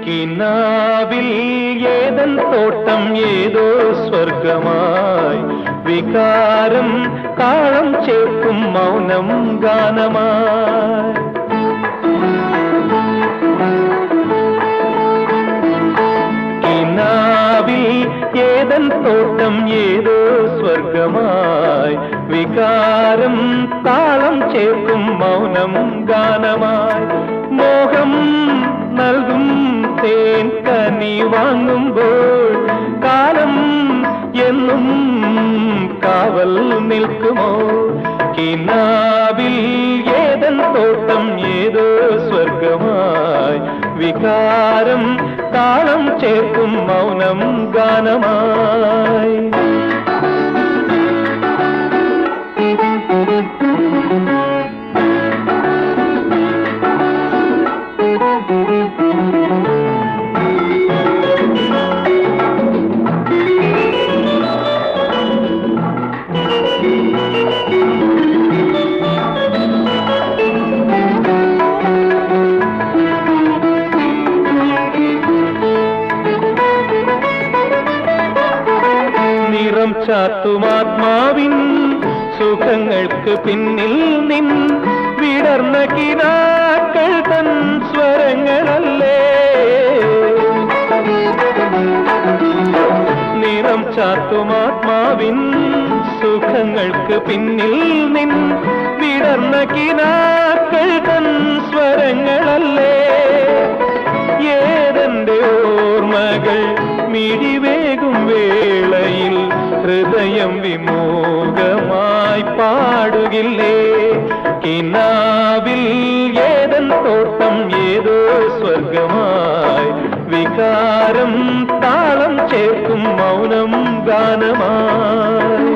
കിനാവിൽ ഏതൻ തോട്ടം ഏതോ സ്വർഗമായി വികാരം താളം ചേർക്കും മൗനം ഗാനമായി. കിനാവിൽ ഏതൻ തോട്ടം ഏതോ സ്വർഗമായി വികാരം താളം ചേർക്കും മൗനം ഗാനമായി. മോഹം നൽകും തേൻ കനി വാങ്ങുമ്പോൾ കാലം എന്നും കാവൽ നിൽക്കുമോ? കിനാവിൽ ഏതൻ തോട്ടം ഏതോ സ്വർഗമായി വികാരം താളം ചേർക്കും മൗനം ഗാനമായി. നിറം ചാത്തുമാത്മാവിൻ സുഖങ്ങൾക്ക് പിന്നിൽ നിൻ വിടർന്ന കിനാക്കൾ തൻ സ്വരങ്ങളല്ലേ. നിറം ചാത്തുമാത്മാവിൻ സുഖങ്ങൾക്ക് പിന്നിൽ നിൻ വിടർന്ന കിനാക്കൾ തൻ സ്വരങ്ങളല്ലേ. ഏതെന്റെ ഓർമ്മകൾ മിഴിവേകും വേളയിൽ ഹൃദയം വിമോഹമായി പാടുകില്ലേ? കിനാവിൽ ഏതൻ തോട്ടം ഏതോ സ്വർഗമായി വികാരം താളം ചേർക്കും മൗനം ഗാനമായി.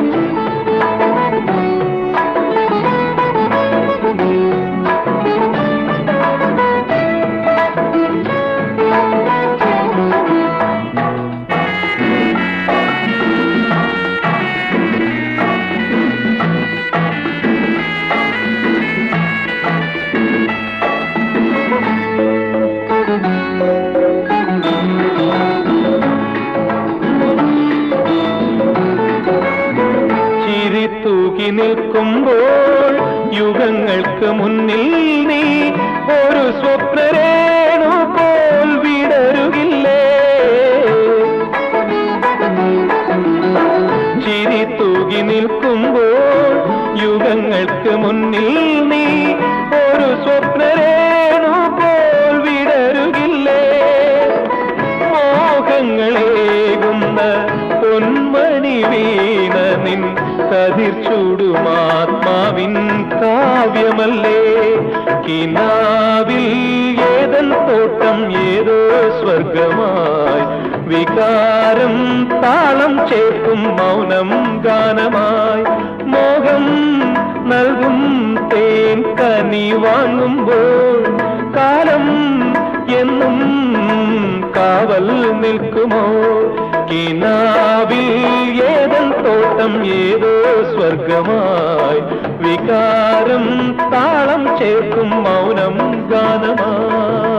തൂക്കി നിൽക്കുമ്പോൾ യുഗങ്ങൾക്ക് മുന്നിൽ നീ ഒരു സ്വപ്നരേണു പോൽ വിടരുകില്ലേ? ചിരി തൂക്കി നിൽക്കുമ്പോൾ യുഗങ്ങൾക്ക് മുന്നിൽ നീ ഒരു സ്വപ്നരേണു പോൽ വിടരുകില്ലേ? മോഹങ്ങളേകുന്ന പൊന്മണി വീണ നിൻ കതിർച്ചൂടുമാത്മാവിൻ കാവ്യമല്ലേ. കിനാവിൽ ഏതൻ തോട്ടം ഏതോ സ്വർഗമായി വികാരം താളം ചേർക്കും മൗനം ഗാനമായി. മോഹം നൽകും തേൻ കനി വാങ്ങുമ്പോൾ കാലം എന്നും കാവൽ നിൽക്കുമോ? കിനാവിൽ ഏതൻ തോട്ടം ഏതോ സ്വർഗമായി വികാരം താളം ചേർക്കും മൗനം ഗാനമായി.